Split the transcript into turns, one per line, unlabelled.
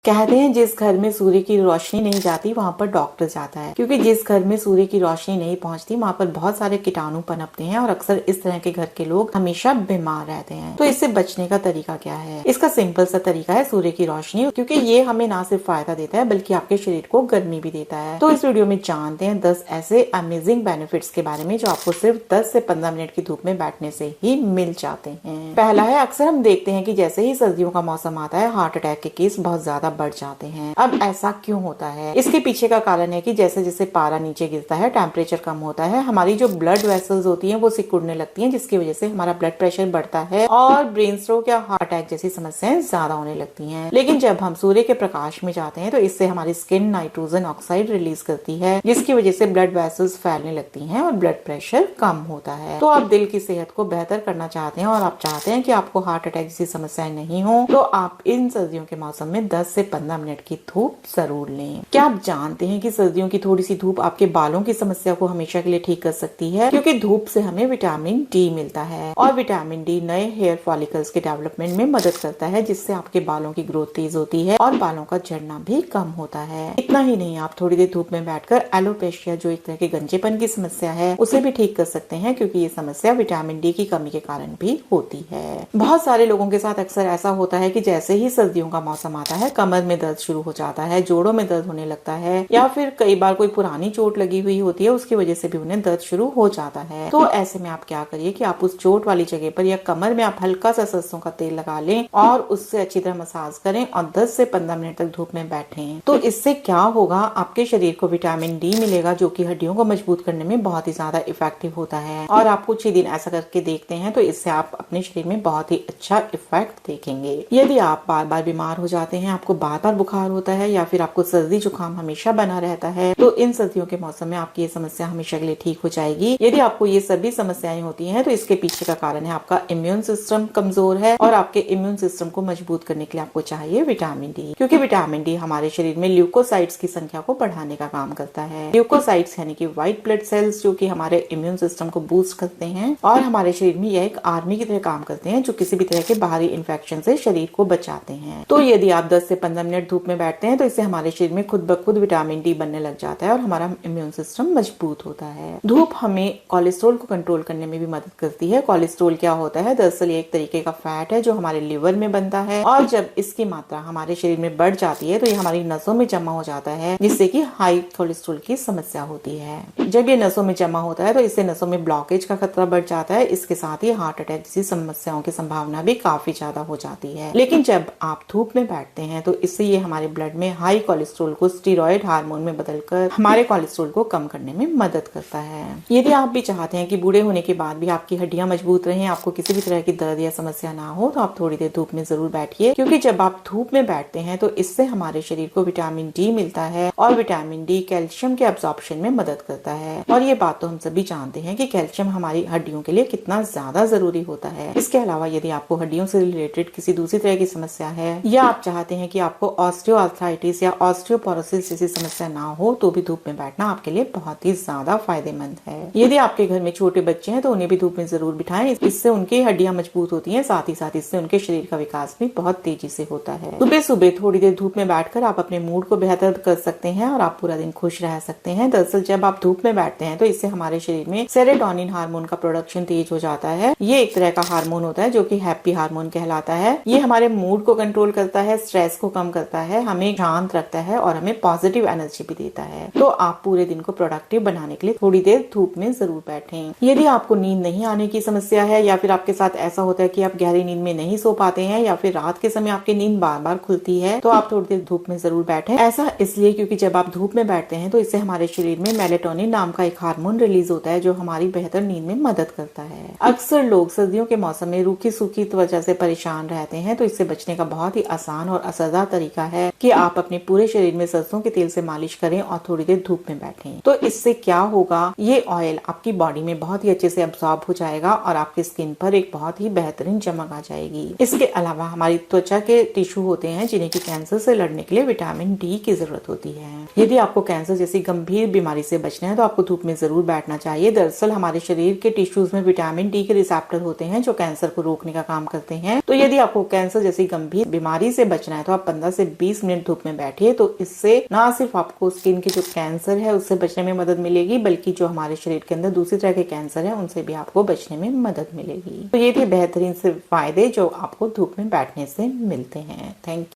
कहते हैं जिस घर में सूर्य की रोशनी नहीं जाती वहां पर डॉक्टर जाता है, क्योंकि जिस घर में सूर्य की रोशनी नहीं पहुंचती वहां पर बहुत सारे कीटाणु पनपते हैं और अक्सर इस तरह के घर के लोग हमेशा बीमार रहते हैं। तो इससे बचने का तरीका क्या है? इसका सिंपल सा तरीका है सूर्य की रोशनी, क्योंकि ये हमें ना सिर्फ फायदा देता है बल्कि आपके शरीर को गर्मी भी देता है। तो इस वीडियो में जानते हैं 10 ऐसे अमेजिंग बेनिफिट्स के बारे में जो आपको सिर्फ 10 से 15 मिनट की धूप में बैठने से ही मिल जाते हैं। पहला है, अक्सर हम देखते हैं कि जैसे ही सर्दियों का मौसम आता है हार्ट अटैक के केस बहुत ज्यादा बढ़ जाते हैं। अब ऐसा क्यों होता है? इसके पीछे का कारण है कि जैसे जैसे पारा नीचे गिरता है, टेम्परेचर कम होता है, हमारी जो ब्लड वेसल्स होती हैं वो सिकुड़ने लगती हैं, जिसकी वजह से हमारा ब्लड प्रेशर बढ़ता है और ब्रेन स्ट्रोक या हार्ट अटैक जैसी समस्याएं ज्यादा होने लगती हैं। लेकिन जब हम सूर्य के प्रकाश में जाते हैं तो इससे हमारी स्किन नाइट्रोजन ऑक्साइड रिलीज करती है, जिसकी वजह से ब्लड वेसल्स फैलने लगती हैं और ब्लड प्रेशर कम होता है। तो आप दिल की सेहत को बेहतर करना चाहते हैं और आप चाहते हैं कि आपको हार्ट अटैक जैसी समस्याएं नहीं हो, तो आप इन सर्दियों के मौसम में 10 से 15 मिनट की धूप जरूर लें। क्या आप जानते हैं कि सर्दियों की थोड़ी सी धूप आपके बालों की समस्या को हमेशा के लिए ठीक कर सकती है? क्योंकि धूप से हमें विटामिन डी मिलता है और विटामिन डी नए हेयर फॉलिकल्स के डेवलपमेंट में मदद करता है, जिससे आपके बालों की ग्रोथ तेज होती है और बालों का झड़ना भी कम होता है। इतना ही नहीं, आप थोड़ी देर धूप में बैठकर एलोपेशिया, जो एक तरह के गंजेपन की समस्या है, उसे भी ठीक कर सकते हैं, क्योंकि ये समस्या विटामिन डी की कमी के कारण भी होती है। बहुत सारे लोगों के साथ अक्सर ऐसा होता है कि जैसे ही सर्दियों का मौसम आता है कमर में दर्द शुरू हो जाता है, जोड़ों में दर्द होने लगता है, या फिर कई बार कोई पुरानी चोट लगी हुई होती है उसकी वजह से भी उन्हें दर्द शुरू हो जाता है। तो ऐसे में आप क्या करिए कि आप उस चोट वाली जगह पर या कमर में आप हल्का सा सरसों का तेल लगा लें और उससे अच्छी तरह मसाज करें और 10 से 15 मिनट तक धूप में बैठें। तो इससे क्या होगा, आपके शरीर को विटामिन डी मिलेगा, जो कि हड्डियों को मजबूत करने में बहुत ही ज्यादा इफेक्टिव होता है। और आप कुछ ही दिन ऐसा करके देखते हैं तो इससे आप अपने शरीर में बहुत ही अच्छा इफेक्ट देखेंगे। यदि आप बार बार बीमार हो जाते हैं, आपको बार बार बुखार होता है या फिर आपको सर्दी जुकाम हमेशा बना रहता है, तो इन सर्दियों के मौसम में आपकी ये समस्या हमेशा के लिए ठीक हो जाएगी। यदि आपको ये सभी समस्याएं होती हैं तो इसके पीछे का कारण है आपका इम्यून सिस्टम कमजोर है, और आपके इम्यून सिस्टम को मजबूत करने के लिए आपको चाहिए विटामिन डी, क्योंकि विटामिन डी हमारे शरीर में ल्यूकोसाइट्स की संख्या को बढ़ाने का काम करता है। ल्यूकोसाइट्स यानी कि व्हाइट ब्लड सेल्स, जो कि हमारे इम्यून सिस्टम को बूस्ट करते हैं और हमारे शरीर में यह एक आर्मी की तरह काम करते हैं, जो किसी भी तरह के बाहरी इन्फेक्शन से शरीर को बचाते हैं। तो यदि आप 10 से 15 मिनट धूप में बैठते हैं तो इससे हमारे शरीर में खुद ब खुद विटामिन डी बनने लग जाता है और हमारा इम्यून सिस्टम मजबूत होता है। धूप हमें कोलेस्ट्रॉल को कंट्रोल करने में भी मदद करती है। कोलेस्ट्रॉल क्या होता है? दरअसल ये एक तरीके का फैट है जो हमारे लिवर में बनता है, और जब इसकी मात्रा हमारे शरीर में बढ़ जाती है तो ये हमारी नसों में जमा हो जाता है, जिससे कि हाई कोलेस्ट्रॉल की समस्या होती है। जब ये नसों में जमा होता है तो इससे नसों में ब्लॉकेज का खतरा बढ़ जाता है। इसके साथ ही हार्ट अटैक जैसी समस्याओं की संभावना भी काफी ज्यादा हो जाती है। लेकिन जब आप धूप में बैठते हैं तो इससे ये हमारे ब्लड में हाई कोलेस्ट्रॉल को स्टीरॉयड हार्मोन में बदलकर हमारे कोलेस्ट्रॉल को कम करने में मदद करता है। यदि आप भी चाहते हैं कि बूढ़े होने के बाद भी आपकी हड्डियां मजबूत रहें, आपको किसी भी तरह की दर्द या समस्या ना हो, तो आप थोड़ी देर धूप में जरूर बैठिए, क्योंकि जब आप धूप में बैठते हैं तो इससे हमारे शरीर को विटामिन डी मिलता है, और विटामिन डी कैल्शियम के एब्जॉर्प्शन में मदद करता है। और ये बात तो हम सभी जानते हैं कि कैल्शियम हमारी हड्डियों के लिए कितना ज्यादा जरूरी होता है। इसके अलावा यदि आपको हड्डियों से रिलेटेड किसी दूसरी तरह की समस्या है, या आप चाहते हैं कि आपको ऑस्टियोआर्थराइटिस या ऑस्टियोपोरोसिस जैसी समस्या ना हो, तो भी धूप में बैठना आपके लिए बहुत ही ज्यादा फायदेमंद है। यदि आपके घर में छोटे बच्चे हैं तो उन्हें भी धूप में जरूर बिठाएं, इससे उनकी हड्डियां मजबूत होती हैं, साथ ही साथ इससे उनके शरीर का विकास भी बहुत तेजी से होता है। सुबह सुबह थोड़ी देर धूप में बैठकर आप अपने मूड को बेहतर कर सकते हैं और आप पूरा दिन खुश रह सकते हैं। दरअसल जब आप धूप में बैठते हैं तो इससे हमारे शरीर में सेरोटोनिन हार्मोन का प्रोडक्शन तेज हो जाता है। ये एक तरह का हार्मोन होता है जो कि हैप्पी हार्मोन कहलाता है। ये हमारे मूड को कंट्रोल करता है, स्ट्रेस को कम करता है, हमें शांत रखता है और हमें पॉजिटिव एनर्जी भी देता है। तो आप पूरे दिन को प्रोडक्टिव बनाने के लिए थोड़ी देर धूप में जरूर बैठें। यदि आपको नींद नहीं आने की समस्या है, या फिर आपके साथ ऐसा होता है कि आप गहरी नींद में नहीं सो पाते हैं, या फिर रात के समय आपकी नींद बार बार खुलती है, तो आप थोड़ी देर धूप में जरूर बैठें। ऐसा इसलिए क्योंकि जब आप धूप में बैठते हैं तो इससे हमारे शरीर में मेलेटोनिन नाम का एक हार्मोन रिलीज होता है, जो हमारी बेहतर नींद में मदद करता है। अक्सर लोग सर्दियों के मौसम में रूखी सूखी त्वचा से परेशान रहते हैं, तो इससे बचने का बहुत ही आसान और असरदार तरीका है कि आप अपने पूरे शरीर में सरसों के तेल से मालिश करें और थोड़ी देर धूप में बैठें। तो इससे क्या होगा, ये ऑयल आपकी बॉडी में बहुत ही अच्छे से अब्सॉर्ब हो जाएगा और आपकी स्किन पर एक बहुत ही बेहतरीन चमक आ जाएगी। इसके अलावा हमारी त्वचा के टिश्यू होते हैं जिन्हें की कैंसर से लड़ने के लिए विटामिन डी की जरूरत होती है। यदि आपको कैंसर जैसी गंभीर बीमारी से बचना है तो आपको धूप में जरूर बैठना चाहिए। दरअसल हमारे शरीर के टिश्यूज में विटामिन डी के रिसेप्टर होते हैं जो कैंसर को रोकने का काम करते हैं। तो यदि आपको कैंसर जैसी गंभीर बीमारी से बचना है तो आप 15 से 20 मिनट धूप में बैठिए तो इससे ना सिर्फ आपको स्किन की जो कैंसर है उससे बचने में मदद मिलेगी, बल्कि जो हमारे शरीर के अंदर दूसरी तरह के कैंसर है उनसे भी आपको बचने में मदद मिलेगी। तो ये थे बेहतरीन से फायदे जो आपको धूप में बैठने से मिलते हैं। Thank you.